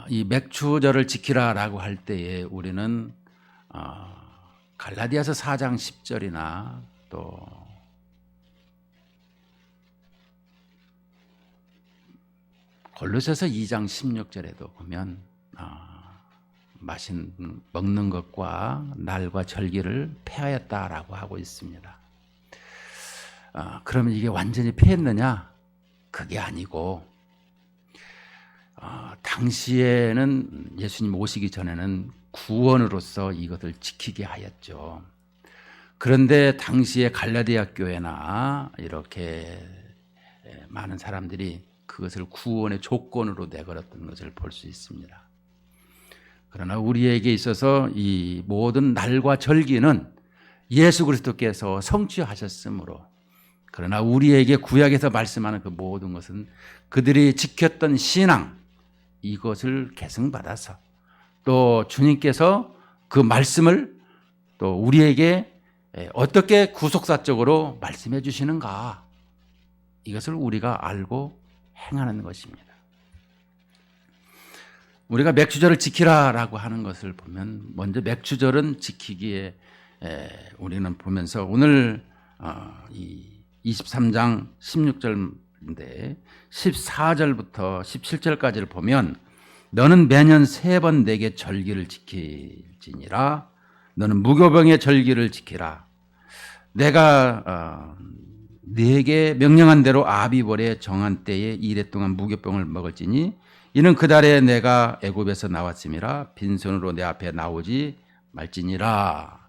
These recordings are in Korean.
이 맥추절을 지키라라고 할 때에 우리는 갈라디아서 4장 10절이나 또 골로새서 2장 16절에도 보면 먹는 것과 날과 절기를 폐하였다라고 하고 있습니다. 그러면 이게 완전히 폐했느냐? 그게 아니고 당시에는 예수님 오시기 전에는 구원으로서 이것을 지키게 하였죠. 그런데 당시에 갈라디아 교회나 이렇게 많은 사람들이 그것을 구원의 조건으로 내걸었던 것을 볼 수 있습니다. 그러나 우리에게 있어서 이 모든 날과 절기는 예수 그리스도께서 성취하셨으므로, 그러나 우리에게 구약에서 말씀하는 그 모든 것은 그들이 지켰던 신앙, 이것을 계승받아서 또 주님께서 그 말씀을 또 우리에게 어떻게 구속사적으로 말씀해 주시는가, 이것을 우리가 알고 행하는 것입니다. 우리가 맥추절을 지키라라고 하는 것을 보면 먼저 맥추절은 지키기에 우리는 보면서 오늘 이 23장 16절인데 14절부터 17절까지를 보면 너는 매년 3번 내게 절기를 지킬지니라. 너는 무교병의 절기를 지키라. 내가 네게 명령한 대로 아비월에 정한 때에 이래 동안 무교병을 먹을지니 이는 그 달에 내가 애굽에서 나왔음이라. 빈손으로 내 앞에 나오지 말지니라.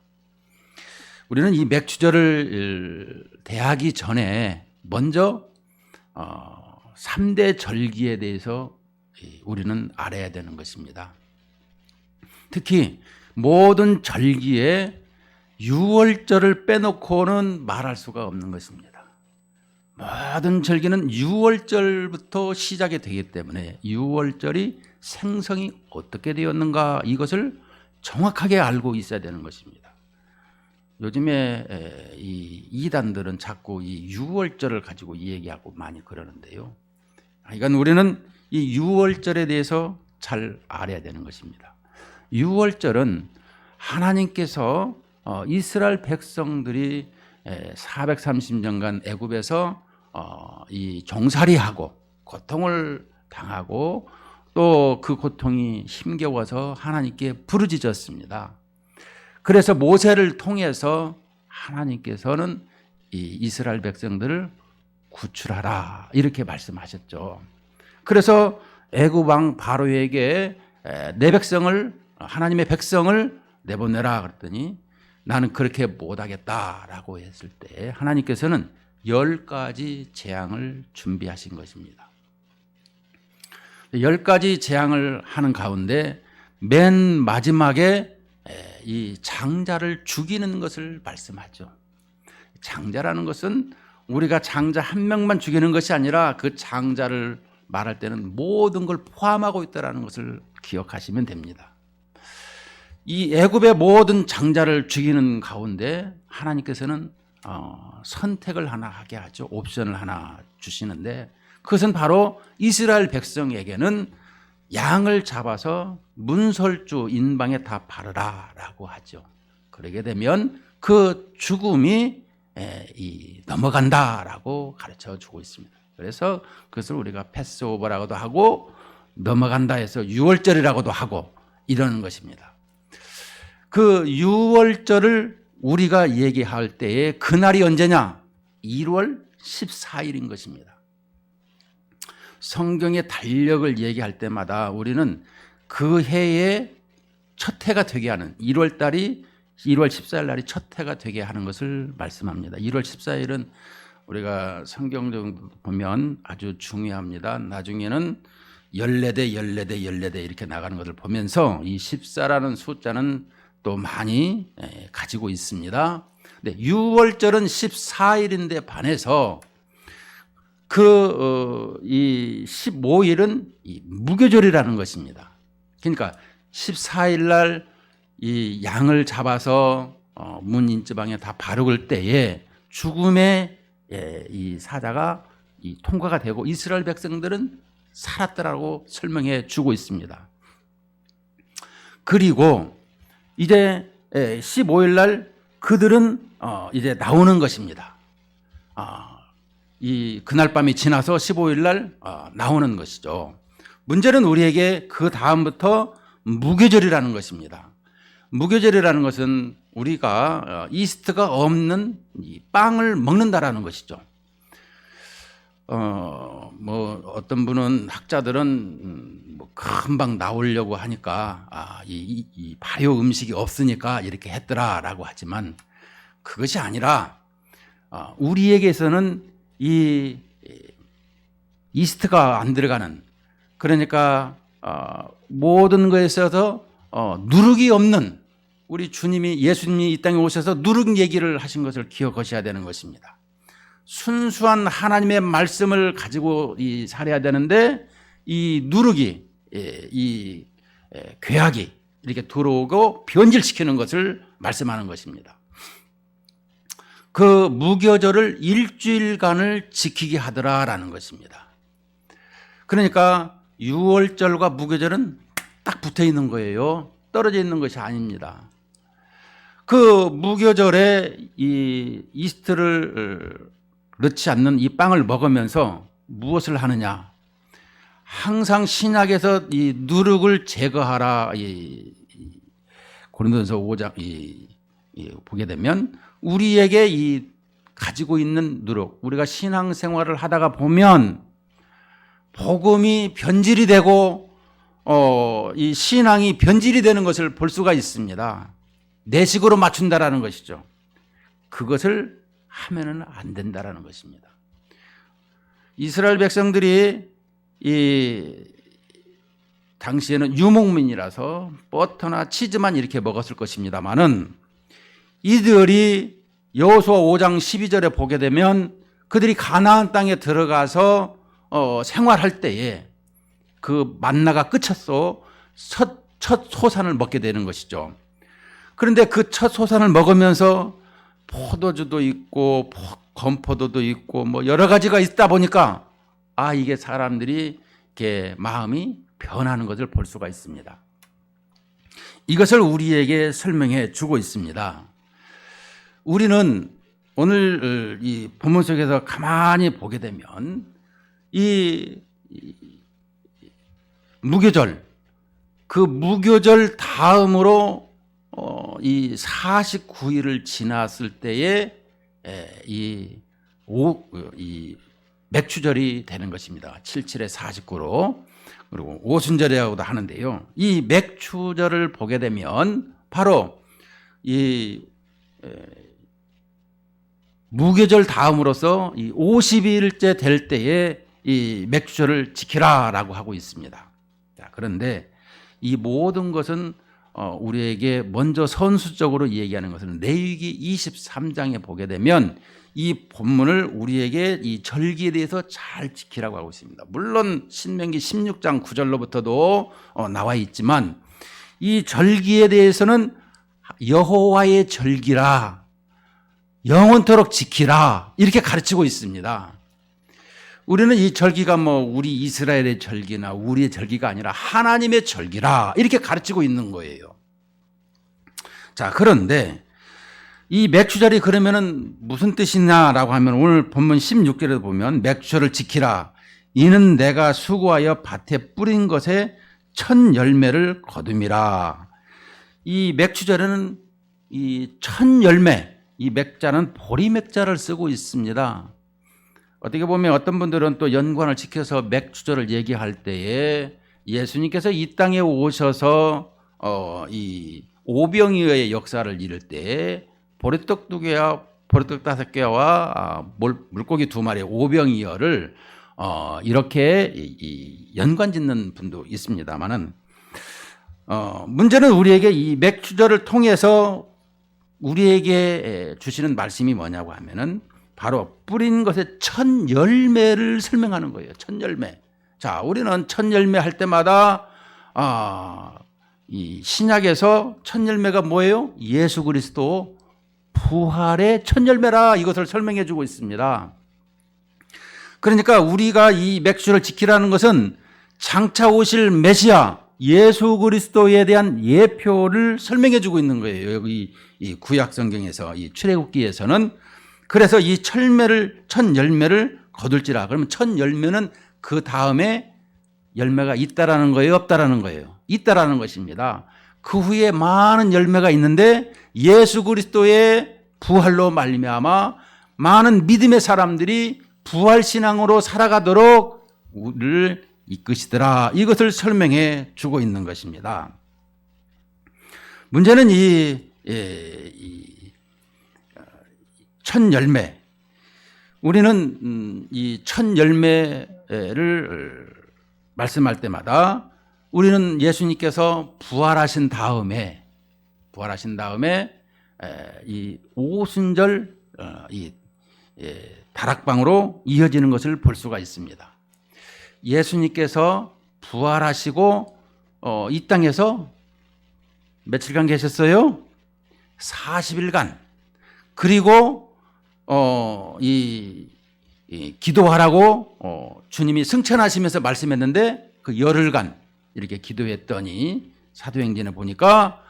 우리는 이 맥추절을 대하기 전에 먼저 3대 절기에 대해서 우리는 알아야 되는 것입니다. 특히 모든 절기에 유월절을 빼놓고는 말할 수가 없는 것입니다. 모든 절기는 유월절부터 시작이 되기 때문에 유월절이 생성이 어떻게 되었는가, 이것을 정확하게 알고 있어야 되는 것입니다. 요즘에 이 이단들은 자꾸 이 유월절을 가지고 얘기하고 많이 그러는데요. 그러니까 우리는 이 유월절에 대해서 잘 알아야 되는 것입니다. 유월절은 하나님께서 이스라엘 백성들이 430년간 애굽에서 이 종살이하고 고통을 당하고 또 그 고통이 힘겨워서 하나님께 부르짖었습니다. 그래서 모세를 통해서 하나님께서는 이 이스라엘 백성들을 구출하라 이렇게 말씀하셨죠. 그래서 애굽 왕 바로에게 내 백성을, 하나님의 백성을 내보내라 그랬더니 나는 그렇게 못하겠다라고 했을 때 하나님께서는 10가지 재앙을 준비하신 것입니다. 10가지 재앙을 하는 가운데 맨 마지막에 이 장자를 죽이는 것을 말씀하죠. 장자라는 것은 우리가 장자 한 명만 죽이는 것이 아니라 그 장자를 말할 때는 모든 걸 포함하고 있다는 것을 기억하시면 됩니다. 이 애굽의 모든 장자를 죽이는 가운데 하나님께서는 선택을 하나 하게 하죠. 옵션을 하나 주시는데 그것은 바로 이스라엘 백성에게는 양을 잡아서 문설주 인방에 다 바르라라고 하죠. 그러게 되면 그 죽음이 넘어간다라고 가르쳐 주고 있습니다. 그래서 그것을 우리가 패스오버라고도 하고 넘어간다 해서 유월절이라고도 하고 이러는 것입니다. 그 유월절을 우리가 얘기할 때에 그날이 언제냐? 1월 14일인 것입니다. 성경의 달력을 얘기할 때마다 우리는 그 해의 첫 해가 되게 하는 1월 달이 1월 14일 날이 첫 해가 되게 하는 것을 말씀합니다. 1월 14일은 우리가 성경적으로 보면 아주 중요합니다. 나중에는 14대, 14대, 14대 이렇게 나가는 것을 보면서 이 14라는 숫자는 또 많이 가지고 있습니다. 근데 6월절은 14일인데 반해서 이 15일은 이 무교절이라는 것입니다. 그러니까 14일 날 이 양을 잡아서 문 인지방에 다 바르을 때에 죽음의 이 사자가 통과가 되고 이스라엘 백성들은 살았더라고 설명해 주고 있습니다. 그리고 이제 15일 날 그들은 이제 나오는 것입니다. 이 그날 밤이 지나서 15일 날 나오는 것이죠. 문제는 우리에게 그 다음부터 무교절이라는 것입니다. 무교절이라는 것은 우리가 이스트가 없는 이 빵을 먹는다라는 것이죠. 뭐 어떤 분은 학자들은 뭐 금방 나오려고 하니까 이 발효 음식이 없으니까 이렇게 했더라라고 하지만 그것이 아니라 우리에게서는 이 이스트가 안 들어가는, 그러니까 모든 것에 있어서 누룩이 없는, 우리 주님이 예수님이 이 땅에 오셔서 누룩 얘기를 하신 것을 기억하셔야 되는 것입니다. 순수한 하나님의 말씀을 가지고 살아야 되는데 이 누룩이 이 괴악이 이렇게 들어오고 변질시키는 것을 말씀하는 것입니다. 그 무교절을 일주일간을 지키게 하더라라는 것입니다. 그러니까 유월절과 무교절은 딱 붙어 있는 거예요. 떨어져 있는 것이 아닙니다. 그 무교절에 이 이스트를 넣지 않는 이 빵을 먹으면서 무엇을 하느냐? 항상 신약에서 이 누룩을 제거하라. 고린도전서 5장 보게 되면 우리에게 이 가지고 있는 누룩, 우리가 신앙생활을 하다가 보면 복음이 변질이 되고 이 신앙이 변질이 되는 것을 볼 수가 있습니다. 내 식으로 맞춘다라는 것이죠. 그것을 하면은 안 된다라는 것입니다. 이스라엘 백성들이 이 당시에는 유목민이라서 버터나 치즈만 이렇게 먹었을 것입니다만은 이들이 여호수아 5장 12절에 보게 되면 그들이 가나안 땅에 들어가서 생활할 때에 그 만나가 끝쳤어 첫 소산을 먹게 되는 것이죠. 그런데 그 첫 소산을 먹으면서 포도주도 있고 건포도도 있고 뭐 여러 가지가 있다 보니까 이게 사람들이 이렇게 마음이 변하는 것을 볼 수가 있습니다. 이것을 우리에게 설명해 주고 있습니다. 우리는 오늘 이 본문 속에서 가만히 보게 되면 이 무교절, 그 무교절 다음으로 이 49일을 지났을 때에 이 맥추절이 되는 것입니다. 77에 49로. 그리고 오순절이라고도 하는데요. 이 맥추절을 보게 되면 바로 이 무교절 다음으로서 이 50일째 될 때에 이 맥추절을 지키라라고 하고 있습니다. 자, 그런데 이 모든 것은 우리에게 먼저 선수적으로 얘기하는 것은 레위기 23장에 보게 되면 이 본문을 우리에게 이 절기에 대해서 잘 지키라고 하고 있습니다. 물론 신명기 16장 9절로부터도 나와 있지만 이 절기에 대해서는 여호와의 절기라, 영원토록 지키라, 이렇게 가르치고 있습니다. 우리는 이 절기가 뭐 우리 이스라엘의 절기나 우리의 절기가 아니라 하나님의 절기라 이렇게 가르치고 있는 거예요. 자, 그런데 이 맥추절이 그러면은 무슨 뜻이냐라고 하면 오늘 본문 16절에 보면 맥추절을 지키라. 이는 내가 수고하여 밭에 뿌린 것에 첫 열매를 거둠이라. 이 맥추절에는 이 첫 열매, 이 맥자는 보리 맥자를 쓰고 있습니다. 어떻게 보면 어떤 분들은 또 연관을 지켜서 맥추절을 얘기할 때에 예수님께서 이 땅에 오셔서 이 오병이어의 역사를 이룰 때 보리떡 2개와 보리떡 5개와 물고기 2마리 오병이어를 이렇게 연관 짓는 분도 있습니다만은 문제는 우리에게 이 맥추절을 통해서 우리에게 주시는 말씀이 뭐냐고 하면은 바로 뿌린 것의 첫 열매를 설명하는 거예요. 첫 열매. 자, 우리는 첫 열매 할 때마다 이 신약에서 첫 열매가 뭐예요? 예수 그리스도 부활의 첫 열매라, 이것을 설명해 주고 있습니다. 그러니까 우리가 이 맥주를 지키라는 것은 장차 오실 메시아 예수 그리스도에 대한 예표를 설명해 주고 있는 거예요. 여기 이 구약 성경에서 이 출애굽기에서는. 그래서 이 첫 열매를 거둘지라. 그러면 첫 열매는 그 다음에 열매가 있다라는 거예요, 없다라는 거예요? 있다라는 것입니다. 그 후에 많은 열매가 있는데 예수 그리스도의 부활로 말미암아 많은 믿음의 사람들이 부활 신앙으로 살아가도록 우리를 이끄시더라. 이것을 설명해 주고 있는 것입니다. 문제는 이 첫 열매, 우리는 이 첫 열매를 말씀할 때마다 우리는 예수님께서 부활하신 다음에 이 오순절 이 다락방으로 이어지는 것을 볼 수가 있습니다. 예수님께서 부활하시고 이 땅에서 며칠간 계셨어요? 40일간. 그리고 기도하라고 주님이 승천하시면서 말씀했는데 그 열흘간 이렇게 기도했더니 사도행전에 보니까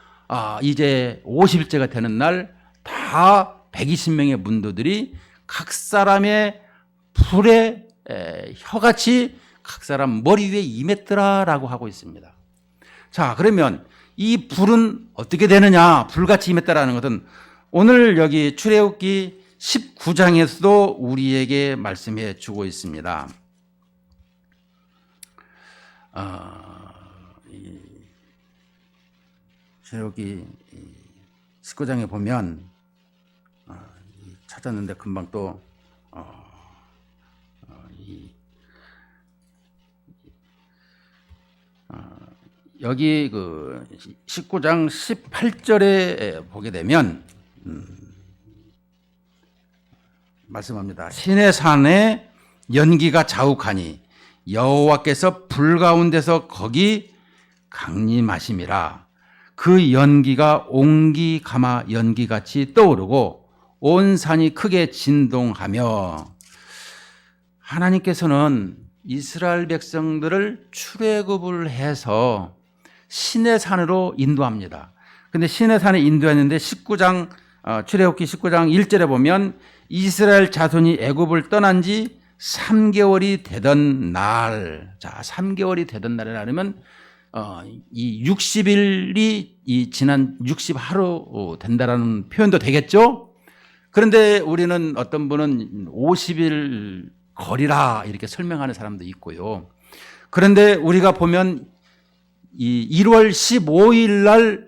이제 50일째가 되는 날 다 120명의 문도들이 각 사람의 불에 혀같이 각 사람 머리 위에 임했더라라고 하고 있습니다. 자, 그러면 이 불은 어떻게 되느냐? 불같이 임했다라는 것은 오늘 여기 출애굽기 19장에서도 우리에게 말씀해 주고 있습니다. 출애굽기 19장에 보면 찾았는데 금방 또 여기 그 19장 18절에 보게 되면 말씀합니다. 시내 산에 연기가 자욱하니 여호와께서 불 가운데서 거기 강림하심이라. 그 연기가 옹기 가마 연기같이 떠오르고 온 산이 크게 진동하며. 하나님께서는 이스라엘 백성들을 출애굽을 해서 시내산으로 인도합니다. 근데 시내산에 인도했는데 출애굽기 19장 1절에 보면 이스라엘 자손이 애굽을 떠난 지 3개월이 되던 날. 자, 3개월이 되던 날에 하면 이 60일이 이 지난 60하루 된다라는 표현도 되겠죠? 그런데 우리는 어떤 분은 50일 거리라 이렇게 설명하는 사람도 있고요. 그런데 우리가 보면 이 1월 15일 날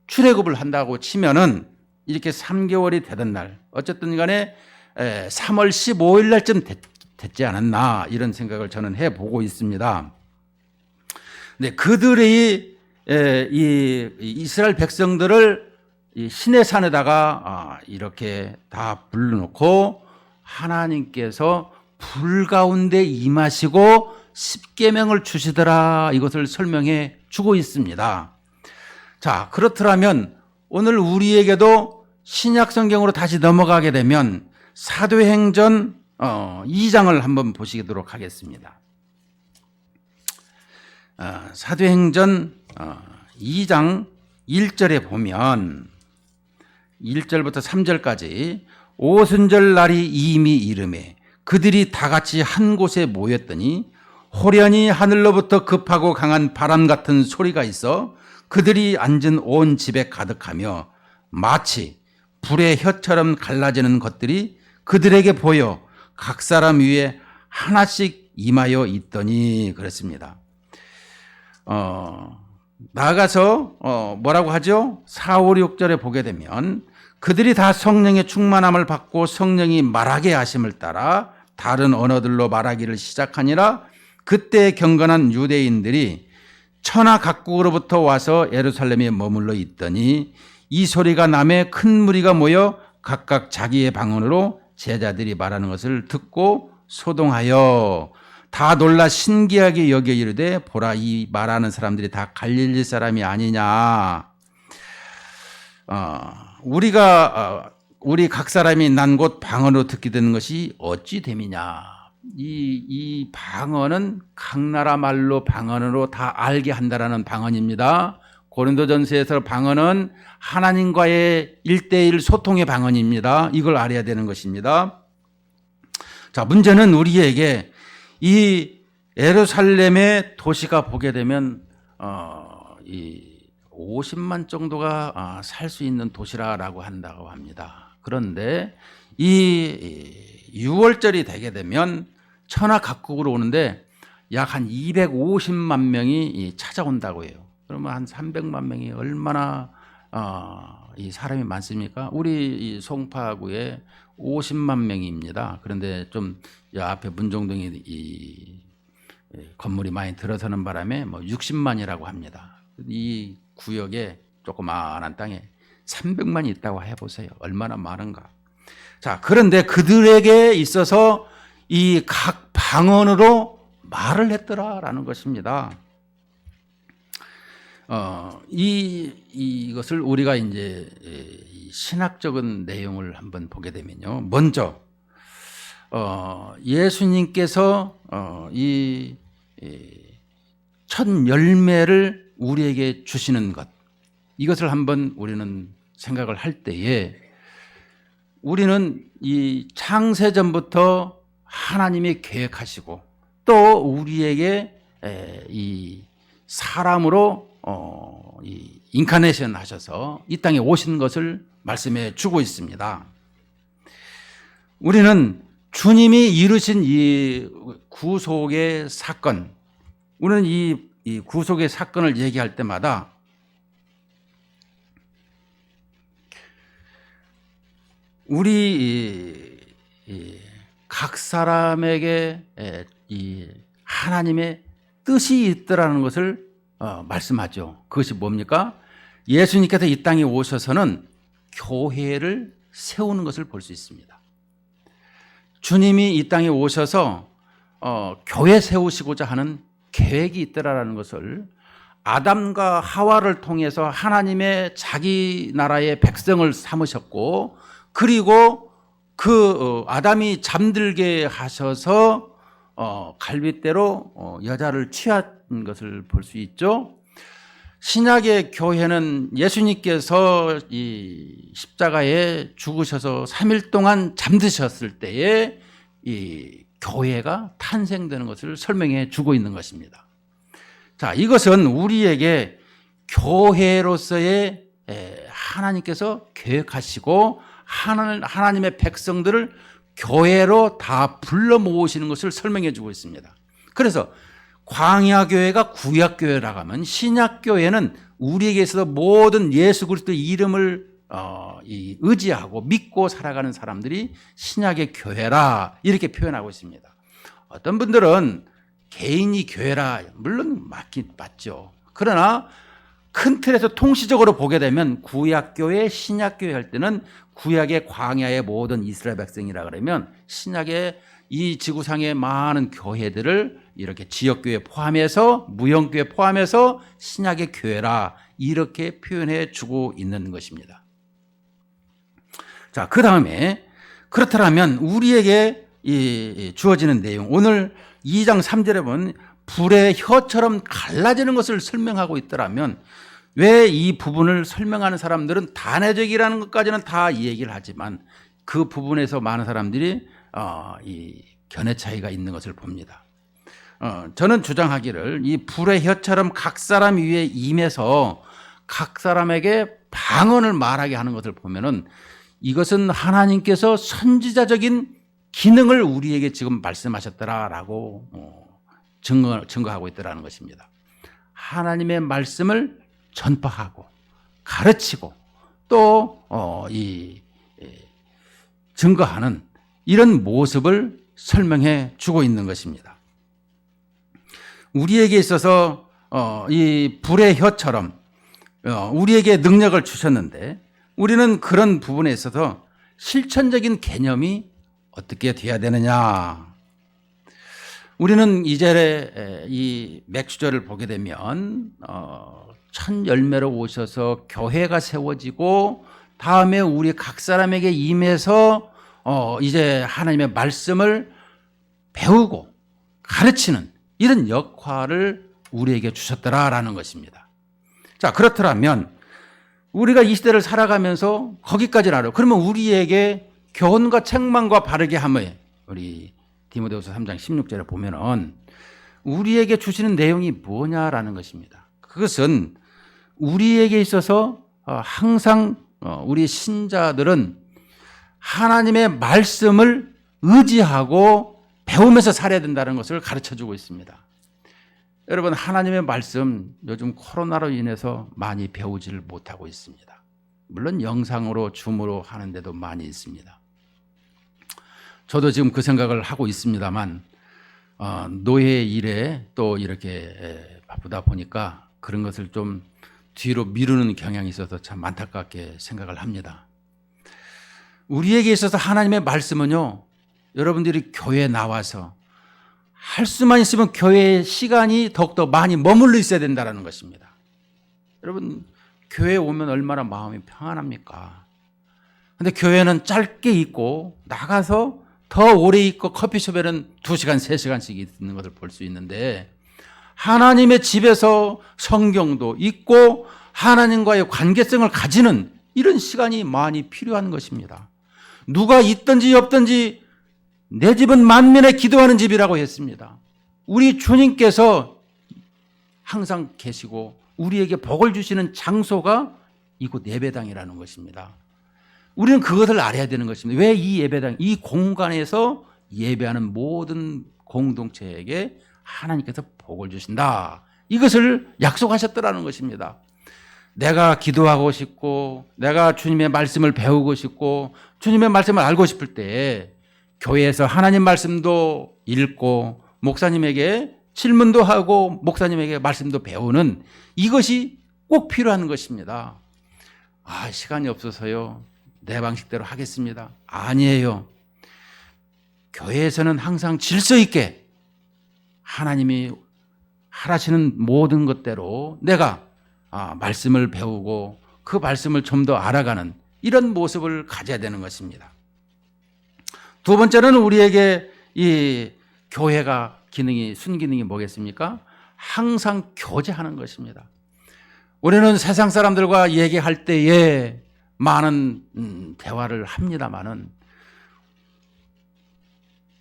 출애굽을 한다고 치면은 이렇게 3개월이 되던 날, 어쨌든 간에 3월 15일 날쯤 됐지 않았나 이런 생각을 저는 해보고 있습니다. 근데 그들이 이 이스라엘 백성들을 이 시내산에다가 이렇게 다 불러놓고 하나님께서 불 가운데 임하시고 십계명을 주시더라, 이것을 설명해 주고 있습니다. 자, 그렇더라면 오늘 우리에게도 신약 성경으로 다시 넘어가게 되면 사도행전 2장을 한번 보시도록 하겠습니다. 사도행전 2장 1절에 보면 1절부터 3절까지 오순절 날이 이미 이르매 그들이 다 같이 한 곳에 모였더니 호련히 하늘로부터 급하고 강한 바람 같은 소리가 있어 그들이 앉은 온 집에 가득하며 마치 불의 혀처럼 갈라지는 것들이 그들에게 보여 각 사람 위에 하나씩 임하여 있더니 그랬습니다. 나아가서 뭐라고 하죠? 4, 5, 6절에 보게 되면 그들이 다 성령의 충만함을 받고 성령이 말하게 하심을 따라 다른 언어들로 말하기를 시작하니라. 그때 경건한 유대인들이 천하 각국으로부터 와서 예루살렘에 머물러 있더니 이 소리가 남에 큰 무리가 모여 각각 자기의 방언으로 제자들이 말하는 것을 듣고 소동하여 다 놀라 신기하게 여겨 이르되 보라, 이 말하는 사람들이 다 갈릴리 사람이 아니냐. 우리 각 사람이 난 곳 방언으로 듣게 되는 것이 어찌 됨이냐. 이 방언은 각 나라 말로 방언으로 다 알게 한다라는 방언입니다. 고린도전서에서 방언은 하나님과의 1대1 소통의 방언입니다. 이걸 알아야 되는 것입니다. 자, 문제는 우리에게 이 예루살렘의 도시가 보게 되면 이 50만 정도가 살 수 있는 도시라고 한다고 합니다. 그런데 이 6월절이 되게 되면 천하 각국으로 오는데 약 한 250만 명이 찾아온다고 해요. 그러면 한 300만 명이 얼마나 이 사람이 많습니까? 우리 이 송파구에 50만 명입니다. 그런데 좀 앞에 문정동이 이 건물이 많이 들어서는 바람에 뭐 60만이라고 합니다. 이 구역에 조그마한 땅에 300만이 있다고 해보세요. 얼마나 많은가. 자, 그런데 그들에게 있어서 이 각 방언으로 말을 했더라라는 것입니다. 이것을 우리가 이제 신학적인 내용을 한번 보게 되면요. 먼저 예수님께서 이 첫 열매를 우리에게 주시는 것, 이것을 한번 우리는 생각을 할 때에 우리는 이 창세전부터 하나님이 계획하시고 또 우리에게 이 사람으로 이 인카네이션 하셔서 이 땅에 오신 것을 말씀해 주고 있습니다. 우리는 주님이 이루신 이 구속의 사건, 우리는 이 구속의 사건을 얘기할 때마다 우리 각 사람에게 이 하나님의 뜻이 있더라는 것을 말씀하죠. 그것이 뭡니까? 예수님께서 이 땅에 오셔서는 교회를 세우는 것을 볼 수 있습니다. 주님이 이 땅에 오셔서 교회 세우시고자 하는 계획이 있더라는 것을 아담과 하와를 통해서 하나님의 자기 나라의 백성을 삼으셨고, 그리고 그 아담이 잠들게 하셔서 갈빗대로 여자를 취한 것을 볼 수 있죠. 신약의 교회는 예수님께서 이 십자가에 죽으셔서 3일 동안 잠드셨을 때에 이 교회가 탄생되는 것을 설명해 주고 있는 것입니다. 자, 이것은 우리에게 교회로서의 하나님께서 계획하시고 하나님의 백성들을 교회로 다 불러 모으시는 것을 설명해 주고 있습니다. 그래서 광야교회가 구약교회라고 하면 신약교회는 우리에게 있어서 모든 예수 그리스도의 이름을 의지하고 믿고 살아가는 사람들이 신약의 교회라 이렇게 표현하고 있습니다. 어떤 분들은 개인이 교회라, 물론 맞죠. 그러나 큰 틀에서 통시적으로 보게 되면 구약교회, 신약교회 할 때는 구약의 광야의 모든 이스라엘 백성이라 그러면 신약의 이 지구상의 많은 교회들을 이렇게 지역교회 포함해서 무형교회 포함해서 신약의 교회라 이렇게 표현해 주고 있는 것입니다. 자, 그 다음에 그렇다면 우리에게 주어지는 내용, 오늘 2장 3절에 보면 불의 혀처럼 갈라지는 것을 설명하고 있더라면 왜 이 부분을 설명하는 사람들은 단회적이라는 것까지는 다 얘기를 하지만 그 부분에서 많은 사람들이 이 견해 차이가 있는 것을 봅니다. 저는 주장하기를 이 불의 혀처럼 각 사람 위에 임해서 각 사람에게 방언을 말하게 하는 것을 보면은 이것은 하나님께서 선지자적인 기능을 우리에게 지금 말씀하셨더라라고 증거하고 있더라는 것입니다. 하나님의 말씀을 전파하고 가르치고 또 증거하는 이런 모습을 설명해 주고 있는 것입니다. 우리에게 있어서 이 불의 혀처럼 우리에게 능력을 주셨는데 우리는 그런 부분에 있어서 실천적인 개념이 어떻게 돼야 되느냐. 우리는 이제 이 맥주절을 보게 되면 첫 열매로 오셔서 교회가 세워지고 다음에 우리 각 사람에게 임해서 이제 하나님의 말씀을 배우고 가르치는 이런 역할을 우리에게 주셨더라라는 것입니다. 자, 그렇더라면 우리가 이 시대를 살아가면서 거기까지는 알아요. 그러면 우리에게 교훈과 책망과 바르게 함에 우리 디모데후서 3장 16절에 보면은 우리에게 주시는 내용이 뭐냐라는 것입니다. 그것은 우리에게 있어서 항상 우리 신자들은 하나님의 말씀을 의지하고 배우면서 살아야 된다는 것을 가르쳐주고 있습니다. 여러분, 하나님의 말씀 요즘 코로나로 인해서 많이 배우지를 못하고 있습니다. 물론 영상으로 줌으로 하는데도 많이 있습니다. 저도 지금 그 생각을 하고 있습니다만 노예 일에 또 이렇게 바쁘다 보니까 그런 것을 좀 뒤로 미루는 경향이 있어서 참 안타깝게 생각을 합니다. 우리에게 있어서 하나님의 말씀은요, 여러분들이 교회에 나와서 할 수만 있으면 교회의 시간이 더욱더 많이 머물러 있어야 된다는 것입니다. 여러분, 교회에 오면 얼마나 마음이 평안합니까? 근데 교회는 짧게 있고 나가서 더 오래 있고 커피숍에는 2시간, 3시간씩 있는 것을 볼 수 있는데 하나님의 집에서 성경도 읽고 하나님과의 관계성을 가지는 이런 시간이 많이 필요한 것입니다. 누가 있든지 없든지 내 집은 만민의 기도하는 집이라고 했습니다. 우리 주님께서 항상 계시고 우리에게 복을 주시는 장소가 이곳 예배당이라는 것입니다. 우리는 그것을 알아야 되는 것입니다. 왜 이 예배당, 이 공간에서 예배하는 모든 공동체에게 하나님께서 복을 주신다. 이것을 약속하셨더라는 것입니다. 내가 기도하고 싶고 내가 주님의 말씀을 배우고 싶고 주님의 말씀을 알고 싶을 때 교회에서 하나님 말씀도 읽고 목사님에게 질문도 하고 목사님에게 말씀도 배우는 이것이 꼭 필요한 것입니다. 시간이 없어서요. 내 방식대로 하겠습니다. 아니에요. 교회에서는 항상 질서 있게 하나님이 하라시는 모든 것대로 내가 말씀을 배우고 그 말씀을 좀 더 알아가는 이런 모습을 가져야 되는 것입니다. 두 번째는 우리에게 이 교회가 순기능이 뭐겠습니까? 항상 교제하는 것입니다. 우리는 세상 사람들과 얘기할 때에 많은 대화를 합니다만은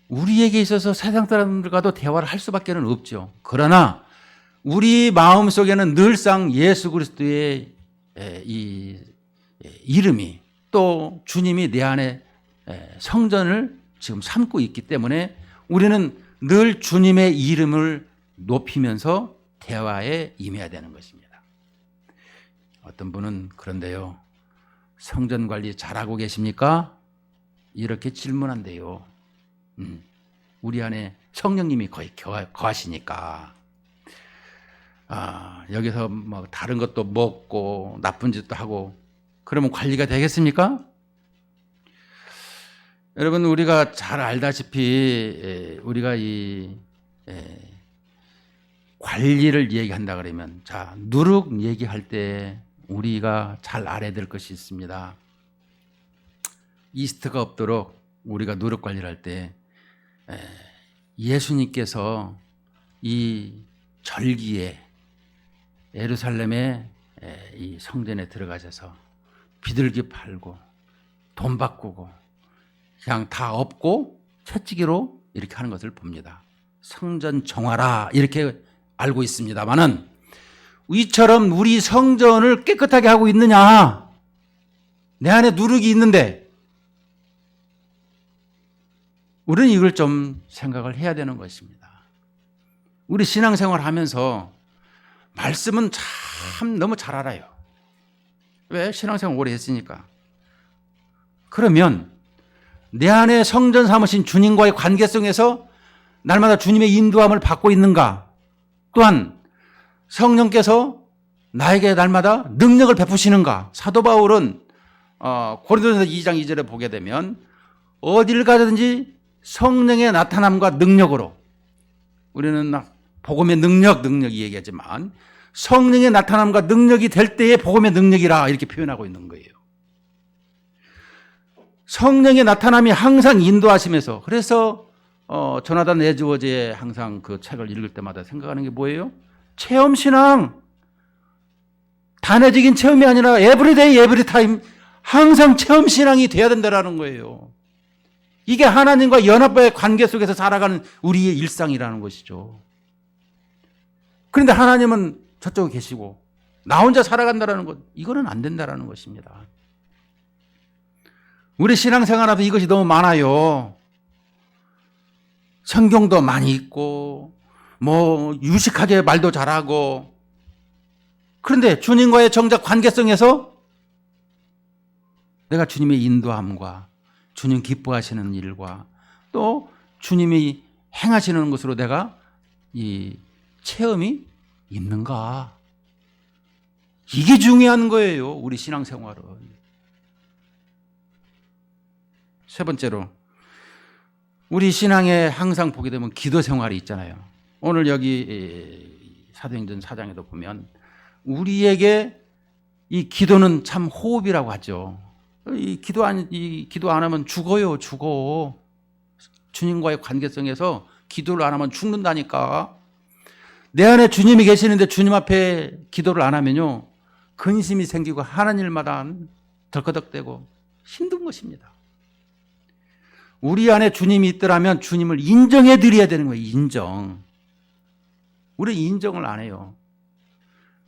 우리에게 있어서 세상 사람들과도 대화를 할 수밖에 없죠. 그러나 우리 마음속에는 늘상 예수 그리스도의 이 이름이 또 주님이 내 안에 성전을 지금 삼고 있기 때문에 우리는 늘 주님의 이름을 높이면서 대화에 임해야 되는 것입니다. 어떤 분은 그런데요. 성전 관리 잘하고 계십니까? 이렇게 질문한대요. 우리 안에 성령님이 거의 거하시니까 여기서 뭐 다른 것도 먹고 나쁜 짓도 하고 그러면 관리가 되겠습니까? 여러분, 우리가 잘 알다시피 우리가 이 관리를 얘기한다 그러면 누룩 얘기할 때 우리가 잘 알아야 될 것이 있습니다. 이스트가 없도록 우리가 누룩 관리를 할 때 예수님께서 이 절기에 예루살렘의 이 성전에 들어가셔서 비둘기 팔고 돈 바꾸고 그냥 다 엎고 채찍으로 이렇게 하는 것을 봅니다. 성전 정화라 이렇게 알고 있습니다만은 이처럼 우리 성전을 깨끗하게 하고 있느냐? 내 안에 누룩이 있는데 우리는 이걸 좀 생각을 해야 되는 것입니다. 우리 신앙생활 하면서 말씀은 참 너무 잘 알아요. 왜? 신앙생활 오래 했으니까. 그러면 내 안에 성전 삼으신 주님과의 관계성에서 날마다 주님의 인도함을 받고 있는가? 또한 성령께서 나에게 날마다 능력을 베푸시는가? 사도 바울은 고린도전서 2장 2절에 보게 되면 어딜 가든지 성령의 나타남과 능력으로, 우리는 복음의 능력이 얘기하지만 성령의 나타남과 능력이 될 때에 복음의 능력이라 이렇게 표현하고 있는 거예요. 성령의 나타남이 항상 인도하시면서, 그래서 조나단 에드워즈의 항상 그 책을 읽을 때마다 생각하는 게 뭐예요? 체험신앙. 단회적인 체험이 아니라 에브리데이 에브리타임 항상 체험신앙이 돼야 된다는 거예요. 이게 하나님과 연합의 관계 속에서 살아가는 우리의 일상이라는 것이죠. 그런데 하나님은 저쪽에 계시고 나 혼자 살아간다는 것, 이거는 안 된다는 것입니다. 우리 신앙생활에도 이것이 너무 많아요. 성경도 많이 읽고 유식하게 말도 잘하고, 그런데 주님과의 정작 관계성에서 내가 주님의 인도함과 주님 기뻐하시는 일과 또 주님이 행하시는 것으로 내가 이 체험이 있는가, 이게 중요한 거예요. 우리 신앙생활은. 세 번째로 우리 신앙에 항상 보게 되면 기도 생활이 있잖아요. 오늘 여기 사도행전 4장에도 보면 우리에게 이 기도는 참 호흡이라고 하죠. 이 기도 안 하면 죽어요. 죽어. 주님과의 관계성에서 기도를 안 하면 죽는다니까. 내 안에 주님이 계시는데 주님 앞에 기도를 안 하면요, 근심이 생기고 하는 일마다 덜커덕대고 힘든 것입니다. 우리 안에 주님이 있더라면 주님을 인정해 드려야 되는 거예요. 인정. 우리 인정을 안 해요.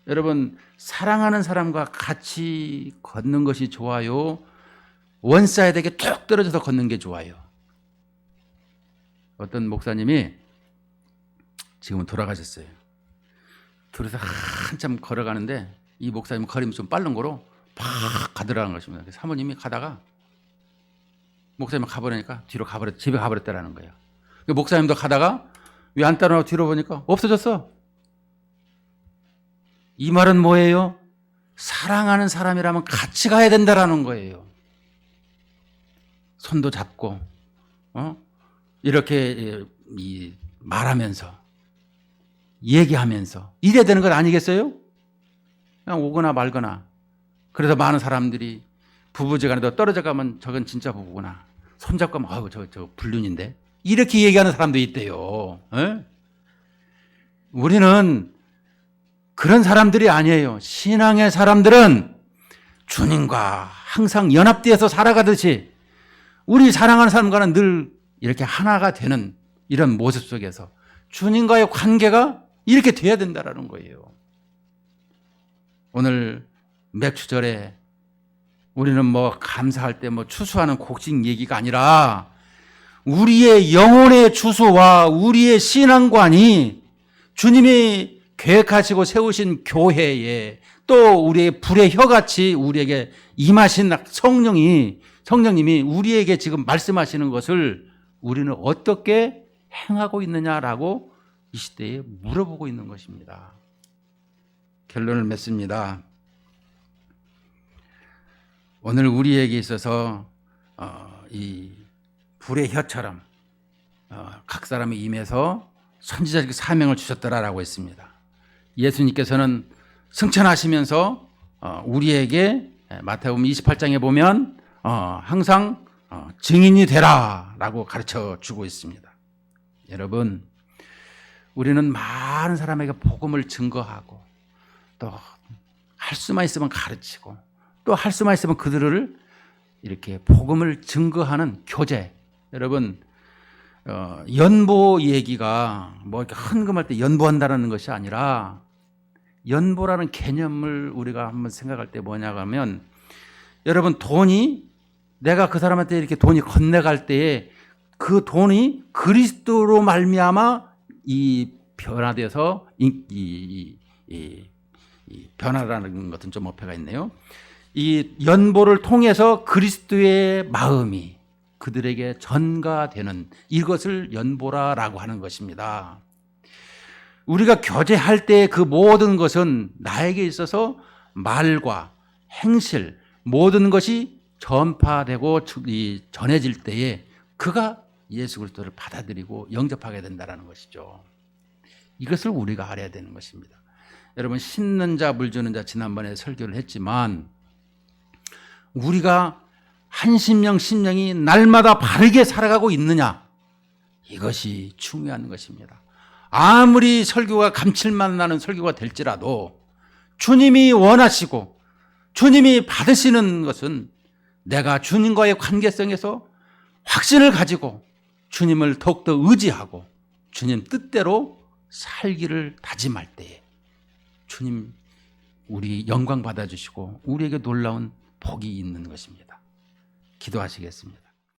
여러분, 사랑하는 사람과 같이 걷는 것이 좋아요? 원사이드에게 툭 떨어져서 걷는 게 좋아요? 어떤 목사님이 지금은 돌아가셨어요. 둘이서 한참 걸어가는데 이 목사님 걸음이 좀 빠른 거로 팍 가더라는 것입니다. 사모님이 가다가 목사님 가버리니까 뒤로 집에 가버렸다라는 거예요. 목사님도 가다가 왜 안 따라오고 뒤로 보니까 없어졌어. 이 말은 뭐예요? 사랑하는 사람이라면 같이 가야 된다라는 거예요. 손도 잡고 이렇게 말하면서 얘기하면서 이래야 되는 것 아니겠어요? 그냥 오거나 말거나. 그래서 많은 사람들이 부부지간에도 떨어져 가면 저건 진짜 부부구나. 손잡고 하면 저 불륜인데, 이렇게 얘기하는 사람도 있대요. 에? 우리는 그런 사람들이 아니에요. 신앙의 사람들은 주님과 항상 연합되어서 살아가듯이 우리 사랑하는 사람과는 늘 이렇게 하나가 되는 이런 모습 속에서 주님과의 관계가 이렇게 돼야 된다는 거예요. 오늘 맥주절에 우리는 감사할 때 추수하는 곡식 얘기가 아니라 우리의 영혼의 주소와 우리의 신앙관이 주님이 계획하시고 세우신 교회에 또 우리의 불의 혀같이 우리에게 임하신 성령님이 우리에게 지금 말씀하시는 것을 우리는 어떻게 행하고 있느냐라고 이 시대에 물어보고 있는 것입니다. 결론을 맺습니다. 오늘 우리에게 있어서 이 불의 혀처럼 각 사람이 임해서 선지자적 사명을 주셨더라라고 했습니다. 예수님께서는 승천하시면서 우리에게 마태복음 28장에 보면 항상 증인이 되라라고 가르쳐 주고 있습니다. 여러분, 우리는 많은 사람에게 복음을 증거하고 또 할 수만 있으면 가르치고 또 할 수만 있으면 그들을 이렇게 복음을 증거하는 교제. 여러분, 연보 얘기가 이렇게 헌금할 때 연보한다는 것이 아니라, 연보라는 개념을 우리가 한번 생각할 때 뭐냐 하면, 여러분, 내가 그 사람한테 이렇게 돈이 건네갈 때에 그 돈이 그리스도로 말미암아 이 변화돼서 이 변화라는 것은 좀 어폐가 있네요. 이 연보를 통해서 그리스도의 마음이 그들에게 전가되는 이것을 연보라라고 하는 것입니다. 우리가 교제할 때 그 모든 것은 나에게 있어서 말과 행실 모든 것이 전파되고 전해질 때에 그가 예수 그리스도를 받아들이고 영접하게 된다는 것이죠. 이것을 우리가 알아야 되는 것입니다. 여러분, 심는 자 물 주는 자 지난번에 설교를 했지만, 우리가 한 심령이 날마다 바르게 살아가고 있느냐, 이것이 중요한 것입니다. 아무리 설교가 감칠맛 나는 설교가 될지라도 주님이 원하시고 주님이 받으시는 것은 내가 주님과의 관계성에서 확신을 가지고 주님을 더욱더 의지하고 주님 뜻대로 살기를 다짐할 때에 주님 우리 영광 받아주시고 우리에게 놀라운 복이 있는 것입니다. 기도하시겠습니다.